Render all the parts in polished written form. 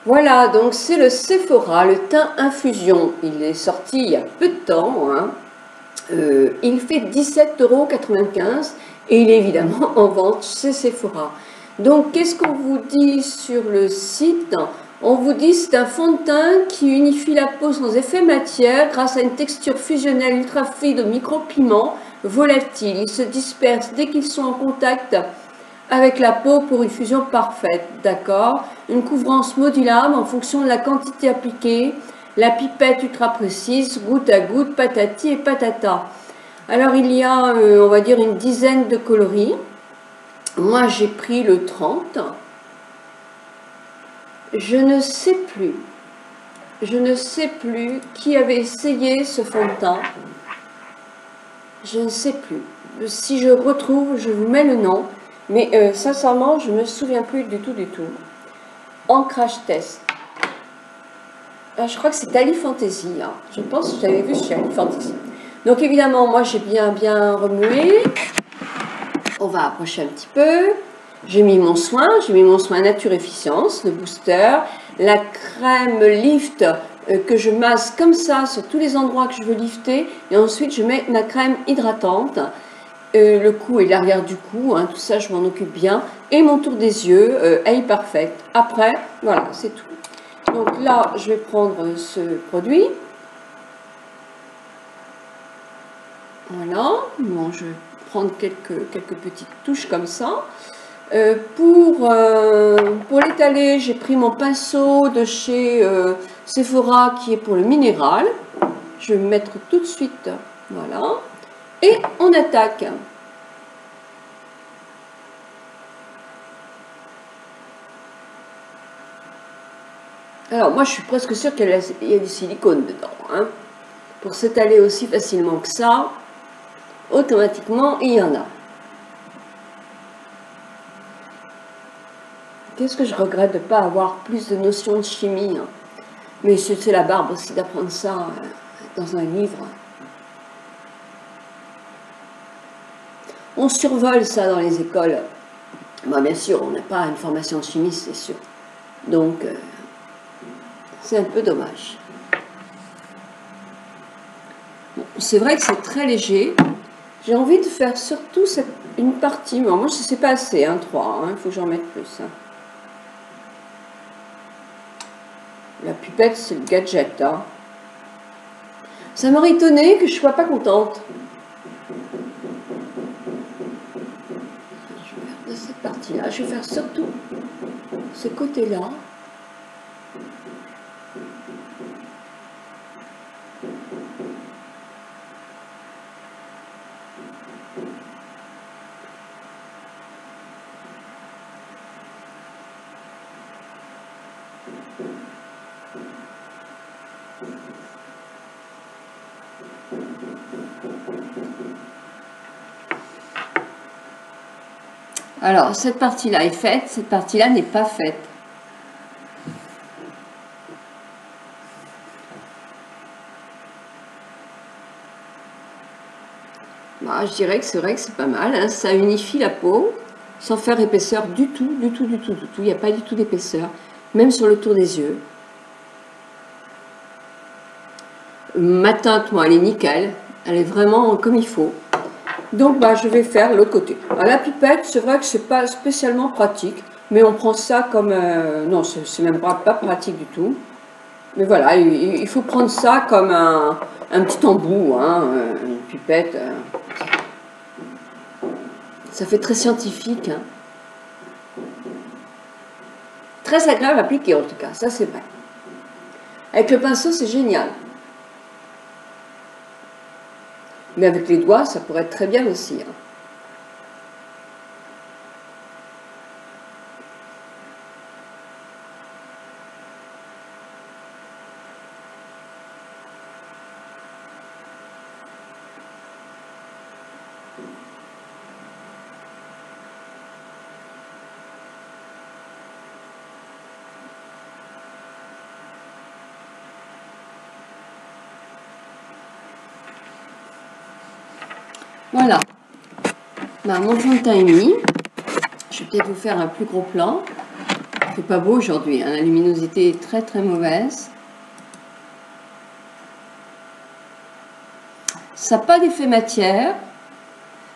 Voilà, donc c'est le Sephora, le teint infusion. Il est sorti il y a peu de temps. Hein. Il fait 17,95 € et il est évidemment en vente chez Sephora. Donc, qu'est-ce qu'on vous dit sur le site? On vous dit que c'est un fond de teint qui unifie la peau sans effet matière grâce à une texture fusionnelle ultra fluide au micropigment volatile. Ils se dispersent dès qu'ils sont en contact avec la peau pour une fusion parfaite. D'accord? Une couvrance modulable en fonction de la quantité appliquée. La pipette ultra précise, goutte à goutte, patati et patata. Alors il y a, on va dire, une dizaine de coloris. Moi j'ai pris le 30. Je ne sais plus qui avait essayé ce fond de teint. Je ne sais plus. Si je retrouve, je vous mets le nom. Mais sincèrement, je ne me souviens plus du tout. En crash test. Je crois que c'est Ali Fantasy. Hein. Je pense que je l'avais vu chez Ali Fantasy. Donc évidemment, moi j'ai bien remué. On va approcher un petit peu. J'ai mis mon soin Nature Efficience, le booster, la crème lift que je masse comme ça sur tous les endroits que je veux lifter. Et ensuite je mets ma crème hydratante, le cou et l'arrière du cou, hein, tout ça je m'en occupe bien. Et mon tour des yeux, Eye Perfect. Après, voilà, c'est tout. Donc là, je vais prendre ce produit. Voilà, bon, je vais prendre quelques petites touches comme ça. Pour l'étaler, j'ai pris mon pinceau de chez Sephora qui est pour le minéral. Je vais me mettre tout de suite, voilà. Et on attaque. Alors moi je suis presque sûre qu'il y a du silicone dedans. Hein. Pour s'étaler aussi facilement que ça, automatiquement il y en a. Qu'est-ce que je regrette de ne pas avoir plus de notions de chimie, hein. Mais c'est la barbe aussi d'apprendre ça dans un livre. On survole ça dans les écoles. Bah, bien sûr, on n'a pas une formation de chimiste, c'est sûr. Donc, c'est un peu dommage. Bon, c'est vrai que c'est très léger. J'ai envie de faire surtout une partie. Bon, moi, je ne sais pas assez, hein, 3. Il faut que j'en mette plus. Hein. La pipette, c'est le gadget. Hein. Ça m'aurait étonné que je ne sois pas contente. Je vais faire de cette partie-là. Je vais faire surtout ce côté-là. Alors, cette partie-là est faite, cette partie-là n'est pas faite. Bah, je dirais que c'est vrai que c'est pas mal, hein. Ça unifie la peau, sans faire épaisseur du tout. Il n'y a pas du tout d'épaisseur, même sur le tour des yeux. Ma teinte, moi, elle est nickel, elle est vraiment comme il faut. Donc, bah, je vais faire l'autre côté. Alors, la pipette, c'est vrai que c'est pas spécialement pratique, mais on prend ça comme... non, c'est même pas pratique du tout. Mais voilà, il faut prendre ça comme un petit embout, hein, une pipette. Ça fait très scientifique. Hein. Très agréable à appliquer, en tout cas, ça c'est vrai. Avec le pinceau, c'est génial. Mais avec les doigts, ça pourrait être très bien aussi. Hein. Voilà, bah, mon fond de teint est mis. Je vais peut-être vous faire un plus gros plan. fait pas beau aujourd'hui, hein. La luminosité est très très mauvaise. Ça n'a pas d'effet matière.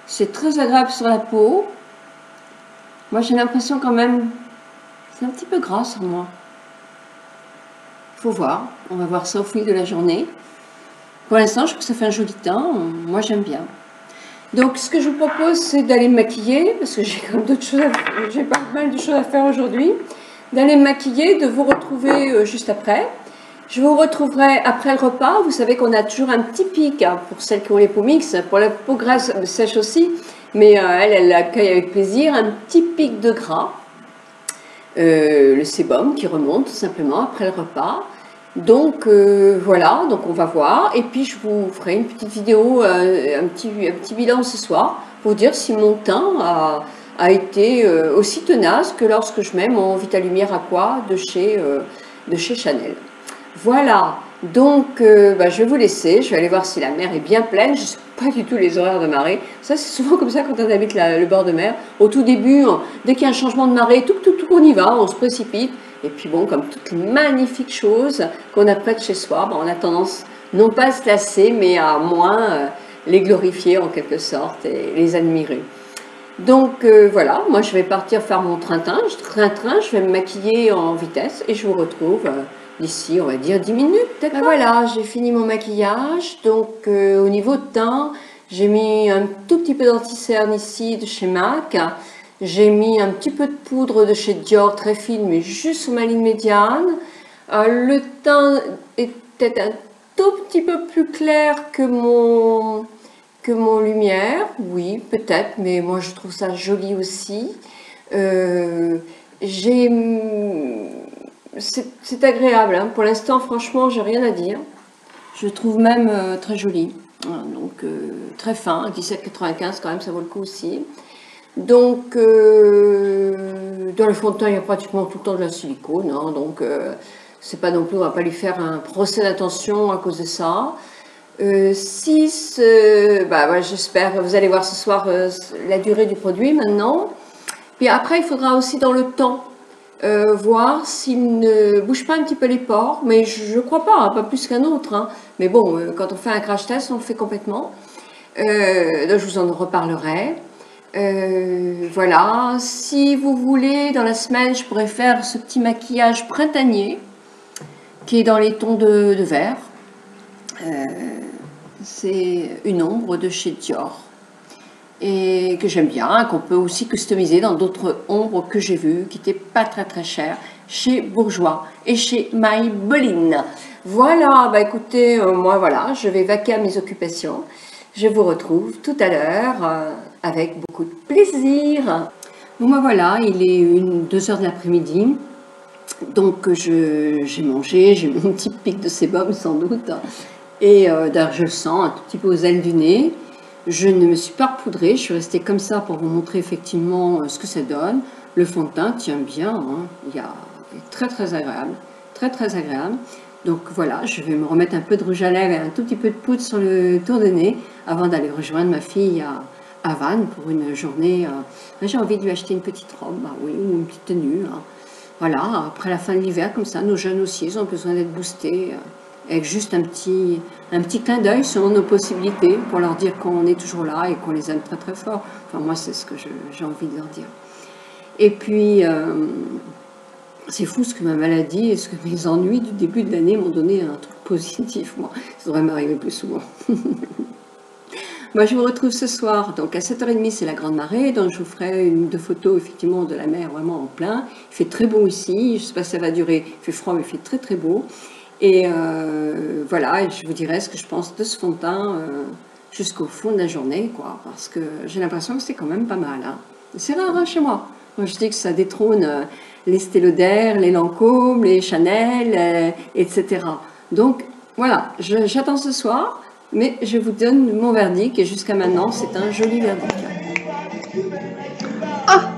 C'est très agréable sur la peau. Moi j'ai l'impression quand même, c'est un petit peu gras sur moi. Faut voir, on va voir ça au fil de la journée. Pour l'instant, je trouve que ça fait un joli teint. Moi, j'aime bien. Donc, ce que je vous propose, c'est d'aller me maquiller, parce que j'ai quand même d'autres choses à faire. J'ai pas mal de choses à faire aujourd'hui. D'aller me maquiller, de vous retrouver juste après. Je vous retrouverai après le repas. Vous savez qu'on a toujours un petit pic, hein, pour celles qui ont les peaux mixtes. Pour la peau grasse, sèche aussi. Mais elle l'accueille avec plaisir. Un petit pic de gras. Le sébum qui remonte tout simplement après le repas. Donc voilà, donc on va voir, et puis je vous ferai une petite vidéo, un petit bilan ce soir, pour dire si mon teint a été aussi tenace que lorsque je mets mon Vitalumière Aqua de chez Chanel. Voilà, donc je vais vous laisser, je vais aller voir si la mer est bien pleine, je ne sais pas du tout les horaires de marée, ça c'est souvent comme ça quand on habite le bord de mer, au tout début, dès qu'il y a un changement de marée, tout on y va, on se précipite. Et puis bon, comme toutes les magnifiques choses qu'on a près de chez soi, on a tendance non pas à se lasser, mais à moins les glorifier en quelque sorte et les admirer. Donc voilà, moi je vais partir faire mon train-train, je vais me maquiller en vitesse et je vous retrouve d'ici, on va dire 10 minutes. Ben voilà, j'ai fini mon maquillage, donc au niveau de teint, j'ai mis un tout petit peu d'anti-cerne ici de chez MAC. J'ai mis un petit peu de poudre de chez Dior, très fine, mais juste sous ma ligne médiane. Le teint est peut-être un tout petit peu plus clair que mon lumière. Oui, peut-être, mais moi je trouve ça joli aussi. C'est agréable, hein. Pour l'instant, franchement, j'ai rien à dire. Je le trouve même très joli. Donc, très fin, 17,95 quand même, ça vaut le coup aussi. Donc, dans le fond de teint, il y a pratiquement tout le temps de la silicone, hein, donc c'est pas non plus, on va pas lui faire un procès d'attention à cause de ça. J'espère, vous allez voir ce soir la durée du produit maintenant. Puis après, il faudra aussi dans le temps voir s'il ne bouge pas un petit peu les pores, mais je ne crois pas, hein, pas plus qu'un autre. Hein. Mais bon, quand on fait un crash test, on le fait complètement. Donc je vous en reparlerai. Voilà, si vous voulez, dans la semaine, je pourrais faire ce petit maquillage printanier qui est dans les tons de vert. C'est une ombre de chez Dior et que j'aime bien, qu'on peut aussi customiser dans d'autres ombres que j'ai vues qui n'étaient pas très chères chez Bourjois et chez Maybelline. Voilà, bah écoutez, moi voilà, je vais vaquer à mes occupations. Je vous retrouve tout à l'heure avec beaucoup de plaisir. Bon ben voilà, il est 2 heures de l'après-midi. Donc j'ai mangé, j'ai mon petit pic de sébum sans doute. Et d'ailleurs je le sens un tout petit peu aux ailes du nez. Je ne me suis pas repoudrée, je suis restée comme ça pour vous montrer effectivement ce que ça donne. Le fond de teint tient bien, hein. Il est très agréable, très agréable. Donc voilà, je vais me remettre un peu de rouge à lèvres et un tout petit peu de poudre sur le tour de nez avant d'aller rejoindre ma fille à Vannes pour une journée. J'ai envie de lui acheter une petite robe, bah oui, ou une petite tenue. Hein. Voilà, après la fin de l'hiver, comme ça, nos jeunes aussi, ils ont besoin d'être boostés avec juste un petit clin d'œil sur nos possibilités pour leur dire qu'on est toujours là et qu'on les aime très fort. Enfin, moi, c'est ce que j'ai envie de leur dire. Et puis... c'est fou ce que ma maladie et ce que mes ennuis du début de l'année m'ont donné un truc positif, moi. Ça devrait m'arriver plus souvent. Moi, je vous retrouve ce soir. Donc, à 7h30, c'est la grande marée. Donc, je vous ferai 1 ou 2 photos, effectivement, de la mer vraiment en plein. Il fait très beau ici. Je ne sais pas si ça va durer. Il fait froid, mais il fait très beau. Et voilà, et je vous dirai ce que je pense de ce fond de teint jusqu'au fond de la journée, quoi. Parce que j'ai l'impression que c'est quand même pas mal. Hein. C'est rare hein, chez moi. Moi, je dis que ça détrône... les Estée Lauder, les Lancôme, les Chanel, etc. Donc, voilà, j'attends ce soir, mais je vous donne mon verdict, et jusqu'à maintenant, c'est un joli verdict. Ah!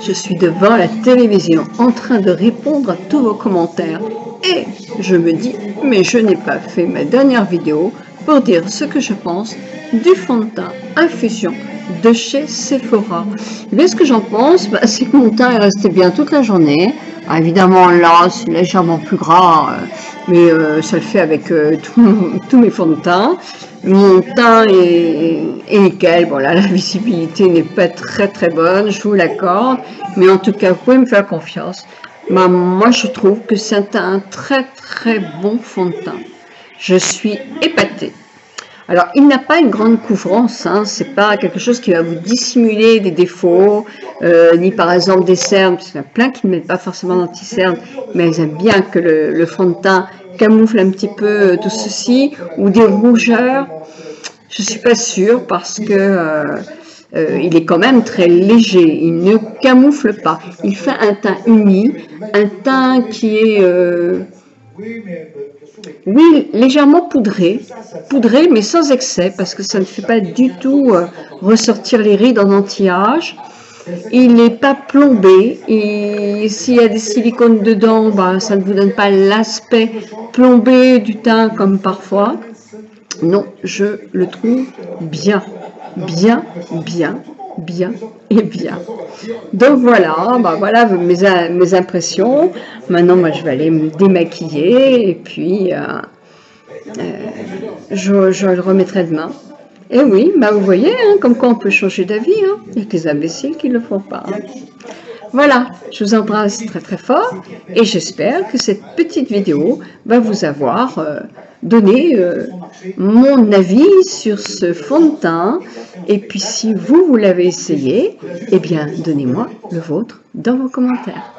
Je suis devant la télévision, en train de répondre à tous vos commentaires, et je me dis, mais je n'ai pas fait ma dernière vidéo pour dire ce que je pense du fond de teint Infusion de chez Sephora. Mais ce que j'en pense, c'est que mon teint est resté bien toute la journée. Ah, évidemment, là, c'est légèrement plus gras, mais ça le fait avec tous mes fonds de teint. Mon teint est nickel. Bon, là, la visibilité n'est pas très bonne, je vous l'accorde. Mais en tout cas, vous pouvez me faire confiance. Bah, moi, je trouve que c'est un très bon fond de teint. Je suis épatée. Alors, il n'a pas une grande couvrance, hein, c'est pas quelque chose qui va vous dissimuler des défauts, ni par exemple des cernes, parce qu'il y en a plein qui ne mettent pas forcément d'anti-cernes, mais ils aiment bien que le fond de teint camoufle un petit peu tout ceci, ou des rougeurs. Je suis pas sûre parce que il est quand même très léger, il ne camoufle pas. Il fait un teint uni, un teint qui est... oui, légèrement poudré, mais sans excès, parce que ça ne fait pas du tout ressortir les rides en anti-âge. Il n'est pas plombé, et s'il y a des silicones dedans, bah, ça ne vous donne pas l'aspect plombé du teint comme parfois. Non, je le trouve bien et bien. Donc voilà, bah voilà mes impressions. Maintenant, moi, je vais aller me démaquiller et puis je le remettrai demain. Et oui, bah vous voyez, hein, comme quoi on peut changer d'avis. Hein. Il y a que les imbéciles qui ne le font pas. Voilà, je vous embrasse très fort et j'espère que cette petite vidéo va vous avoir donné mon avis sur ce fond de teint. Et puis si vous l'avez essayé, eh bien donnez-moi le vôtre dans vos commentaires.